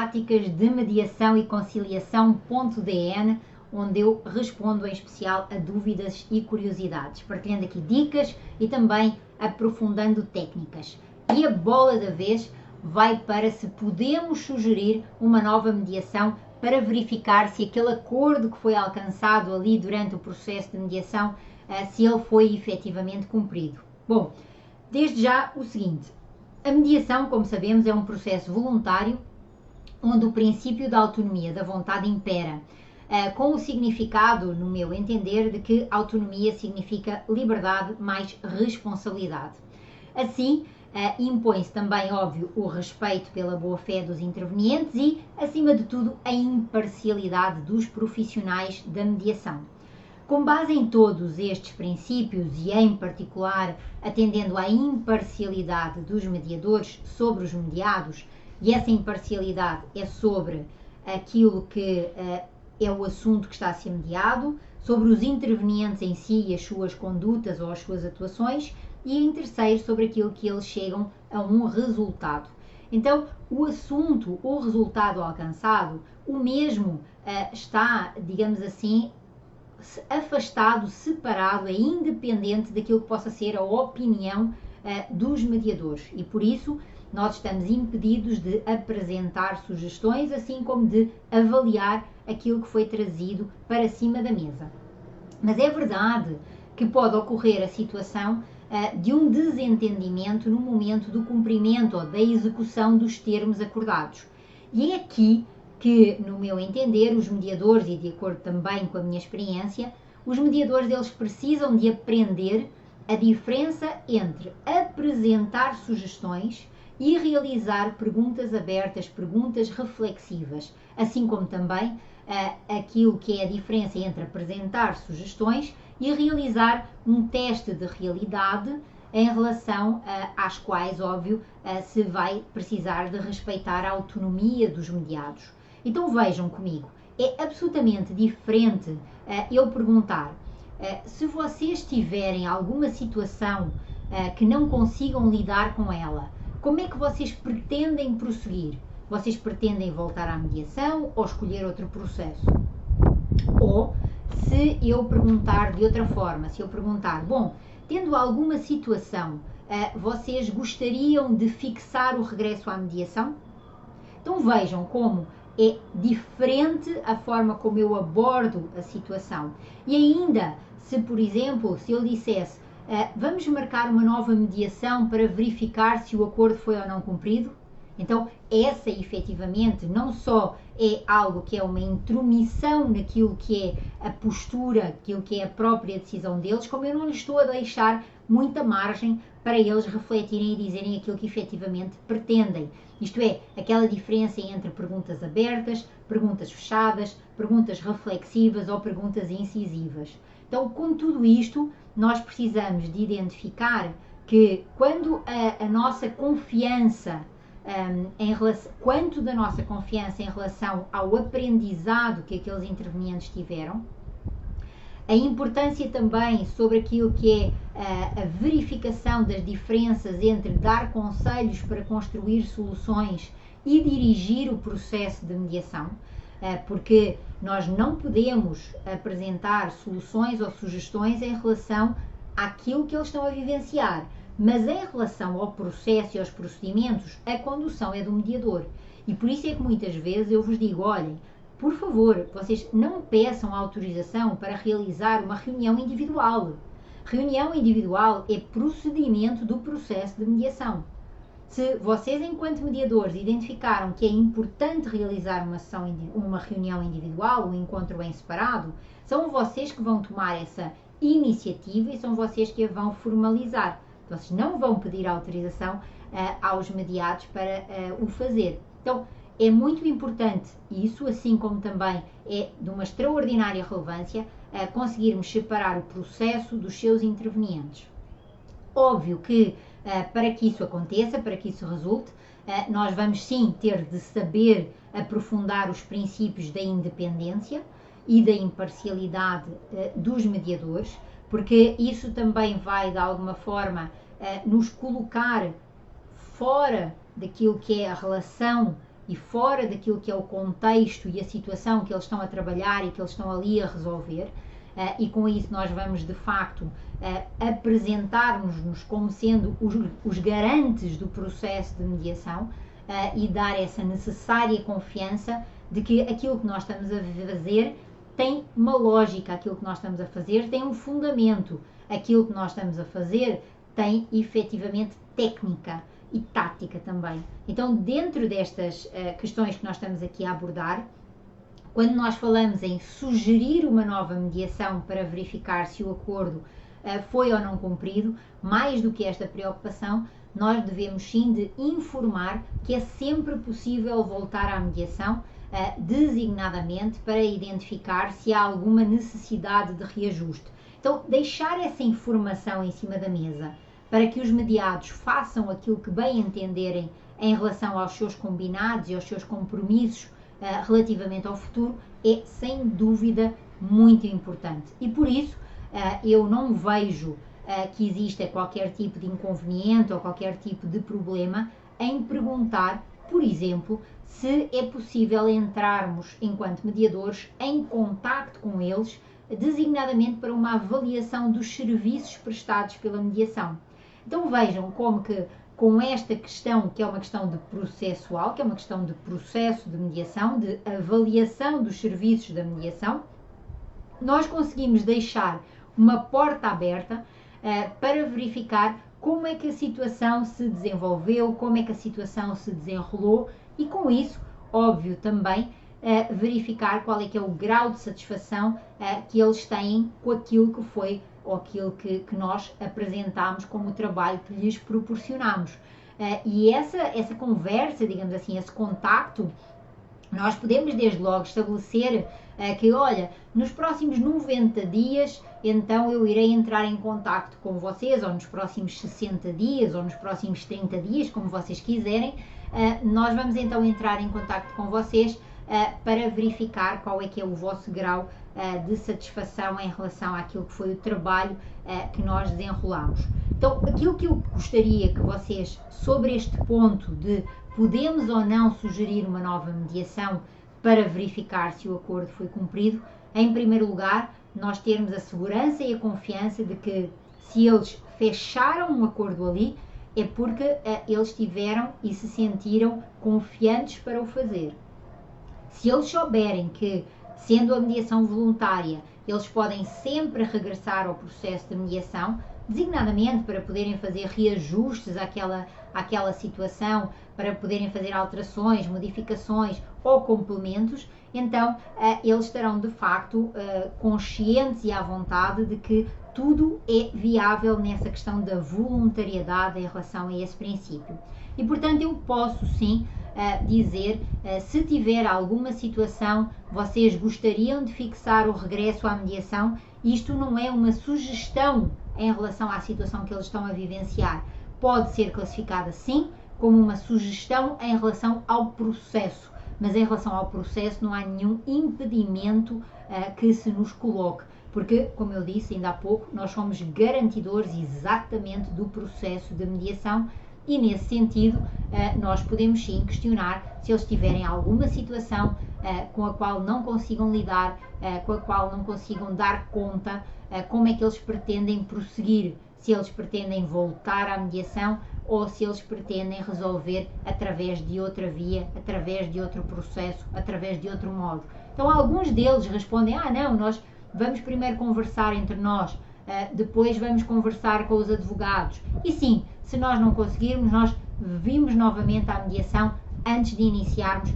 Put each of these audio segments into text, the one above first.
práticas de mediação e conciliação.dn, onde eu respondo em especial a dúvidas e curiosidades, partilhando aqui dicas e também aprofundando técnicas. E a bola da vez vai para se podemos sugerir uma nova mediação para verificar se aquele acordo que foi alcançado ali durante o processo de mediação, se ele foi efetivamente cumprido. Bom, desde já o seguinte, a mediação, como sabemos, é um processo voluntário onde o princípio da autonomia da vontade impera, com o significado, no meu entender, de que autonomia significa liberdade mais responsabilidade. Assim, impõe-se também, óbvio, o respeito pela boa-fé dos intervenientes e, acima de tudo, a imparcialidade dos profissionais da mediação. Com base em todos estes princípios e, em particular, atendendo à imparcialidade dos mediadores sobre os mediados, e essa imparcialidade é sobre aquilo que é o assunto que está a ser mediado, sobre os intervenientes em si e as suas condutas ou as suas atuações, e em terceiro, sobre aquilo que eles chegam a um resultado. Então, o assunto, o resultado alcançado, o mesmo está, digamos assim, afastado, separado, é independente daquilo que possa ser a opinião dos mediadores. E por isso, nós estamos impedidos de apresentar sugestões, assim como de avaliar aquilo que foi trazido para cima da mesa. Mas é verdade que pode ocorrer a situação de um desentendimento no momento do cumprimento ou da execução dos termos acordados. E é aqui que, no meu entender, os mediadores, e de acordo também com a minha experiência, os mediadores eles precisam de aprender a diferença entre apresentar sugestões e realizar perguntas abertas, perguntas reflexivas, assim como também aquilo que é a diferença entre apresentar sugestões e realizar um teste de realidade em relação às quais, óbvio, se vai precisar de respeitar a autonomia dos mediados. Então vejam comigo, é absolutamente diferente eu perguntar se vocês tiverem alguma situação que não consigam lidar com ela, como é que vocês pretendem prosseguir? Vocês pretendem voltar à mediação ou escolher outro processo? Ou se eu perguntar de outra forma, se eu perguntar, bom, tendo alguma situação, vocês gostariam de fixar o regresso à mediação? Então vejam como é diferente a forma como eu abordo a situação. E ainda, se por exemplo, se eu dissesse, vamos marcar uma nova mediação para verificar se o acordo foi ou não cumprido, então essa efetivamente não só é algo que é uma intromissão naquilo que é a postura, aquilo que é a própria decisão deles, como eu não lhes estou a deixar muita margem para eles refletirem e dizerem aquilo que efetivamente pretendem. Isto é, aquela diferença entre perguntas abertas, perguntas fechadas, perguntas reflexivas ou perguntas incisivas. Então, com tudo isto, nós precisamos de identificar que quando a nossa confiança quanto da nossa confiança em relação ao aprendizado que aqueles intervenientes tiveram, a importância também sobre aquilo que é a verificação das diferenças entre dar conselhos para construir soluções e dirigir o processo de mediação, porque nós não podemos apresentar soluções ou sugestões em relação àquilo que eles estão a vivenciar, mas em relação ao processo e aos procedimentos, a condução é do mediador. E por isso é que muitas vezes eu vos digo, olhem, por favor, vocês não peçam autorização para realizar uma reunião individual. Reunião individual é procedimento do processo de mediação. Se vocês, enquanto mediadores, identificaram que é importante realizar uma reunião individual, um encontro em separado, são vocês que vão tomar essa iniciativa e são vocês que a vão formalizar. Vocês não vão pedir autorização aos mediados para o fazer. Então, é muito importante isso, assim como também é de uma extraordinária relevância, conseguirmos separar o processo dos seus intervenientes. Óbvio que para que isso aconteça, para que isso resulte, nós vamos sim ter de saber aprofundar os princípios da independência e da imparcialidade dos mediadores, porque isso também vai de alguma forma nos colocar fora daquilo que é a relação e fora daquilo que é o contexto e a situação que eles estão a trabalhar e que eles estão ali a resolver. E com isso nós vamos de facto apresentar-nos como sendo os garantes do processo de mediação e dar essa necessária confiança de que aquilo que nós estamos a fazer tem uma lógica, aquilo que nós estamos a fazer tem um fundamento, aquilo que nós estamos a fazer tem efetivamente técnica e tática também. Então, dentro destas questões que nós estamos aqui a abordar, quando nós falamos em sugerir uma nova mediação para verificar se o acordo foi ou não cumprido, mais do que esta preocupação, nós devemos sim de informar que é sempre possível voltar à mediação, designadamente para identificar se há alguma necessidade de reajuste. Então, deixar essa informação em cima da mesa para que os mediados façam aquilo que bem entenderem em relação aos seus combinados e aos seus compromissos relativamente ao futuro é sem dúvida muito importante. E por isso eu não vejo que exista qualquer tipo de inconveniente ou qualquer tipo de problema em perguntar, por exemplo, se é possível entrarmos enquanto mediadores em contacto com eles, designadamente para uma avaliação dos serviços prestados pela mediação. Então vejam como que com esta questão, que é uma questão de processual, que é uma questão de processo de mediação, de avaliação dos serviços da mediação, nós conseguimos deixar uma porta aberta para verificar como é que a situação se desenvolveu, como é que a situação se desenrolou e com isso, óbvio também, verificar qual é que é o grau de satisfação que eles têm com aquilo que foi ou aquilo que nós apresentámos como o trabalho que lhes proporcionamos. E essa conversa, digamos assim, esse contacto, nós podemos desde logo estabelecer que, olha, nos próximos 90 dias, então eu irei entrar em contacto com vocês, ou nos próximos 60 dias, ou nos próximos 30 dias, como vocês quiserem, nós vamos então entrar em contacto com vocês para verificar qual é que é o vosso grau de satisfação em relação àquilo que foi o trabalho que nós desenrolamos. Então, aquilo que eu gostaria que vocês, sobre este ponto de podemos ou não sugerir uma nova mediação para verificar se o acordo foi cumprido, em primeiro lugar, nós termos a segurança e a confiança de que se eles fecharam um acordo ali, é porque eles tiveram e se sentiram confiantes para o fazer. Se eles souberem que, sendo a mediação voluntária, eles podem sempre regressar ao processo de mediação, designadamente para poderem fazer reajustes àquela situação, para poderem fazer alterações, modificações ou complementos, então eles estarão de facto conscientes e à vontade de que tudo é viável nessa questão da voluntariedade em relação a esse princípio. E portanto eu posso sim dizer, se tiver alguma situação, vocês gostariam de fixar o regresso à mediação, isto não é uma sugestão em relação à situação que eles estão a vivenciar. Pode ser classificada sim como uma sugestão em relação ao processo, mas em relação ao processo não há nenhum impedimento que se nos coloque, porque, como eu disse ainda há pouco, nós somos garantidores exatamente do processo de mediação e, nesse sentido, nós podemos sim questionar se eles tiverem alguma situação com a qual não consigam lidar, com a qual não consigam dar conta, como é que eles pretendem prosseguir, se eles pretendem voltar à mediação ou se eles pretendem resolver através de outra via, através de outro processo, através de outro modo. Então, alguns deles respondem, não, nós vamos primeiro conversar entre nós, depois vamos conversar com os advogados. E sim, se nós não conseguirmos, nós vimos novamente à mediação antes de iniciarmos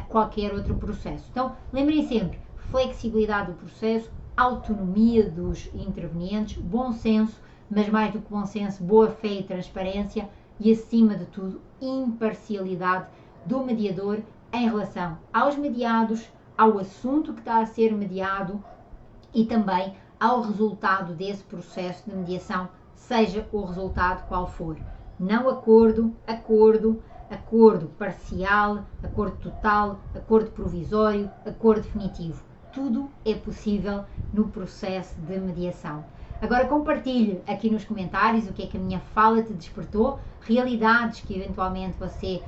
qualquer outro processo. Então, lembrem sempre, flexibilidade do processo, autonomia dos intervenientes, bom senso, mas mais do que bom senso, boa fé e transparência e, acima de tudo, imparcialidade do mediador em relação aos mediados, ao assunto que está a ser mediado e também ao resultado desse processo de mediação, seja o resultado qual for. Não acordo, acordo parcial, acordo total, acordo provisório, acordo definitivo. Tudo é possível no processo de mediação. Agora compartilhe aqui nos comentários o que é que a minha fala te despertou, realidades que eventualmente você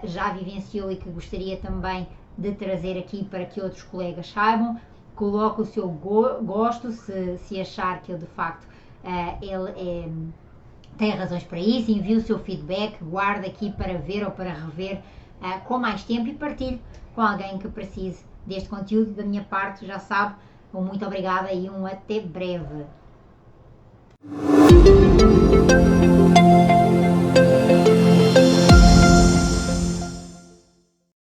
já vivenciou e que gostaria também de trazer aqui para que outros colegas saibam. Coloque o seu gosto se achar que eu de facto tem razões para isso, envie o seu feedback, guarde aqui para ver ou para rever com mais tempo e partilhe com alguém que precise deste conteúdo. Da minha parte, já sabe, um muito obrigada e um até breve.